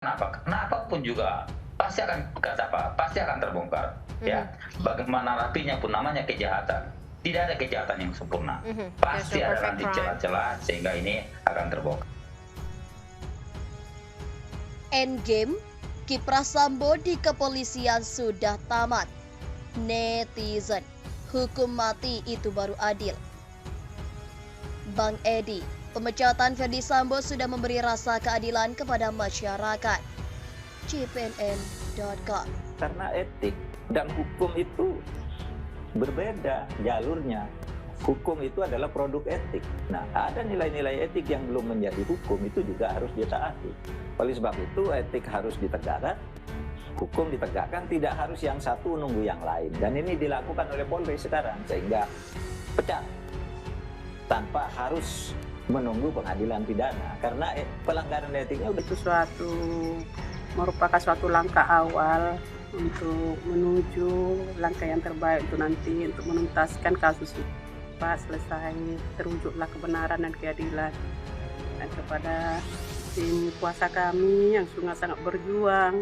Kenapa pun juga pasti akan kata apa, pasti akan terbongkar, ya. Bagaimana rapinya pun namanya kejahatan, tidak ada kejahatan yang sempurna. There's no Pasti ada perfect nanti crime. celah-celah sehingga ini akan terbongkar. Endgame, kiprah Sambo di kepolisian sudah tamat. Netizen, hukum mati itu baru adil. Bang Edi, pemecatan Ferdy Sambo sudah memberi rasa keadilan kepada masyarakat. CPNN.com. Karena etik dan hukum itu berbeda jalurnya. Hukum itu adalah produk etik. Nah, ada nilai-nilai etik yang belum menjadi hukum, itu juga harus ditaati. Oleh sebab itu, etik harus ditegakkan, hukum ditegakkan, tidak harus yang satu nunggu yang lain. Dan ini dilakukan oleh Polri sekarang, sehingga pecah tanpa harus menunggu pengadilan pidana. Karena pelanggaran etiknya itu merupakan suatu langkah awal untuk menuju langkah yang terbaik untuk nanti untuk menuntaskan kasus ini. Selesai terwujudlah kebenaran dan keadilan, dan kepada tim kuasa kami yang sangat berjuang,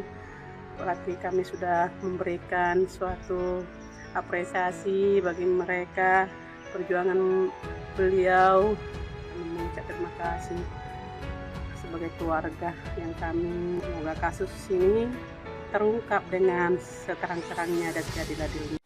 berarti kami sudah memberikan suatu apresiasi bagi mereka perjuangan beliau. Mengucap terima kasih sebagai keluarga yang kami, semoga kasus ini terungkap dengan seterang-terangnya dan seadil-adilnya.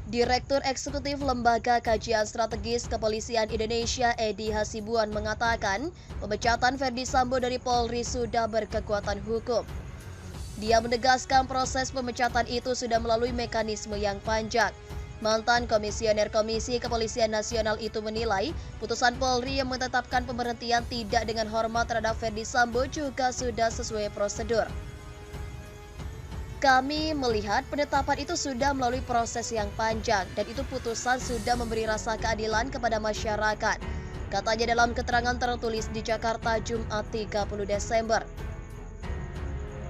Direktur Eksekutif Lembaga Kajian Strategis Kepolisian Indonesia Edi Hasibuan mengatakan pemecatan Ferdy Sambo dari Polri sudah berkekuatan hukum. Dia menegaskan proses pemecatan itu sudah melalui mekanisme yang panjang. Mantan Komisioner Komisi Kepolisian Nasional itu menilai putusan Polri yang menetapkan pemberhentian tidak dengan hormat terhadap Ferdy Sambo juga sudah sesuai prosedur. Kami melihat penetapan itu sudah melalui proses yang panjang dan itu putusan sudah memberi rasa keadilan kepada masyarakat, katanya dalam keterangan tertulis di Jakarta Jumat 30 Desember.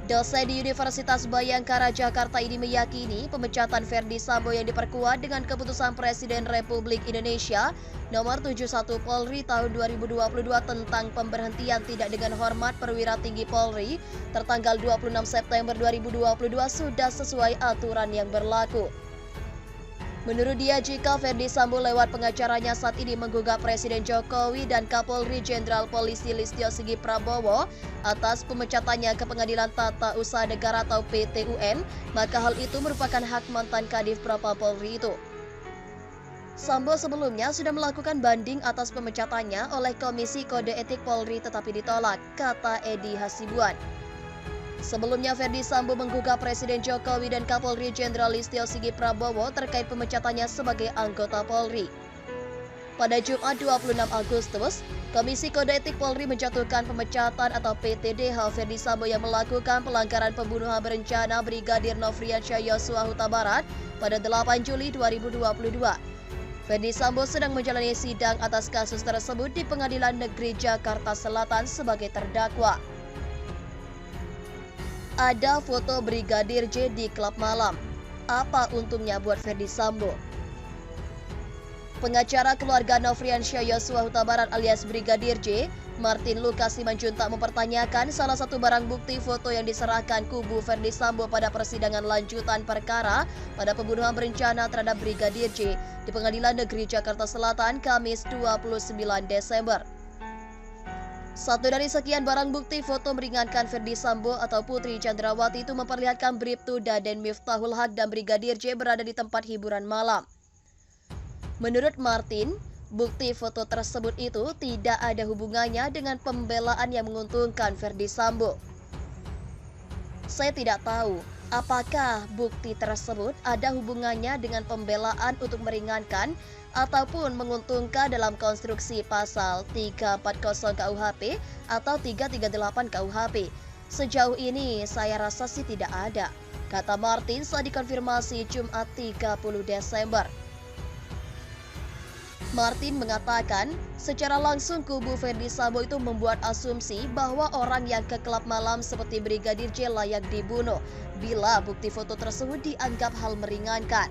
Dosen di Universitas Bayangkara Jakarta ini meyakini pemecatan Ferdy Sambo yang diperkuat dengan keputusan Presiden Republik Indonesia Nomor 71 Polri tahun 2022 tentang pemberhentian tidak dengan hormat perwira tinggi Polri tertanggal 26 September 2022 sudah sesuai aturan yang berlaku. Menurut dia, jika Ferdy Sambo lewat pengacaranya saat ini menggugat Presiden Jokowi dan Kapolri Jenderal Polisi Listio Sigit Prabowo atas pemecatannya ke Pengadilan Tata Usaha Negara atau PT-UN, maka hal itu merupakan hak mantan Kadif Propam Polri itu. Sambo sebelumnya sudah melakukan banding atas pemecatannya oleh Komisi Kode Etik Polri tetapi ditolak, kata Edi Hasibuan. Sebelumnya Ferdy Sambo menggugat Presiden Jokowi dan Kapolri Jenderal Listio Sigit Prabowo terkait pemecatannya sebagai anggota Polri. Pada Jumat 26 Agustus, Komisi Kode Etik Polri menjatuhkan pemecatan atau PTDH Ferdy Sambo yang melakukan pelanggaran pembunuhan berencana Brigadir Nofriansyah Yosua Huta Barat pada 8 Juli 2022. Ferdy Sambo sedang menjalani sidang atas kasus tersebut di Pengadilan Negeri Jakarta Selatan sebagai terdakwa. Ada foto Brigadir J di klub malam. Apa untungnya buat Ferdy Sambo? Pengacara keluarga Nofriansyah Yosua Huta Barat alias Brigadir J, Martin Lucas Simanjuntak mempertanyakan salah satu barang bukti foto yang diserahkan kubu Ferdy Sambo pada persidangan lanjutan perkara pada pembunuhan berencana terhadap Brigadir J di Pengadilan Negeri Jakarta Selatan Kamis 29 Desember. Satu dari sekian barang bukti foto meringankan Ferdy Sambo atau Putri Chandrawati itu memperlihatkan Bribtu Daden Miftahul Haq dan Brigadir J berada di tempat hiburan malam. Menurut Martin, bukti foto tersebut itu tidak ada hubungannya dengan pembelaan yang menguntungkan Ferdy Sambo. Saya tidak tahu apakah bukti tersebut ada hubungannya dengan pembelaan untuk meringankan ataupun menguntungkan dalam konstruksi pasal 340 KUHP atau 338 KUHP. Sejauh ini saya rasa sih tidak ada, kata Martin saat dikonfirmasi Jumat 30 Desember. Martin mengatakan, secara langsung kubu Ferdi Sambo itu membuat asumsi bahwa orang yang ke klub malam seperti Brigadir J layak dibunuh bila bukti foto tersebut dianggap hal meringankan.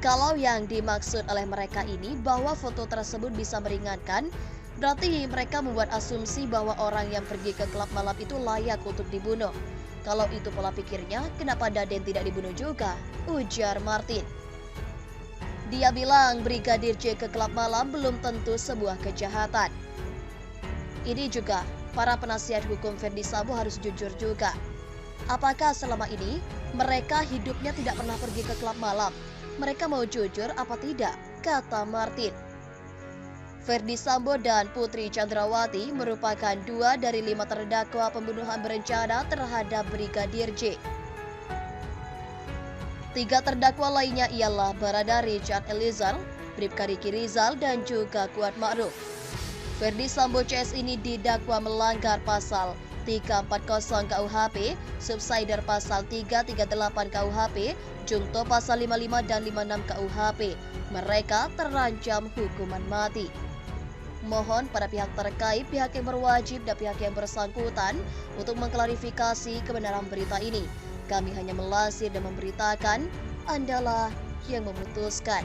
Kalau yang dimaksud oleh mereka ini bahwa foto tersebut bisa meringankan, berarti mereka membuat asumsi bahwa orang yang pergi ke klub malam itu layak untuk dibunuh. Kalau itu pola pikirnya, kenapa Daden tidak dibunuh juga? Ujar Martin. Dia bilang Brigadir J ke klub malam belum tentu sebuah kejahatan. Ini juga, para penasihat hukum Ferdi Sambo harus jujur juga. Apakah selama ini mereka hidupnya tidak pernah pergi ke klub malam? Mereka mau jujur apa tidak? Kata Martin. Ferdi Sambo dan Putri Chandrawati merupakan 2 dari 5 terdakwa pembunuhan berencana terhadap Brigadir J. 3 terdakwa lainnya ialah Barada Richard Eliezer, Bribka Riki Rizal, dan juga Kuat Ma'ruf. Ferdi Sambo CS ini didakwa melanggar pasal 340 KUHP, subsider pasal 338 KUHP, jungto pasal 55 dan 56 KUHP. Mereka terancam hukuman mati. Mohon pada pihak terkait, pihak yang berwajib dan pihak yang bersangkutan untuk mengklarifikasi kebenaran berita ini. Kami hanya melansir dan memberitakan, Andalah yang memutuskan.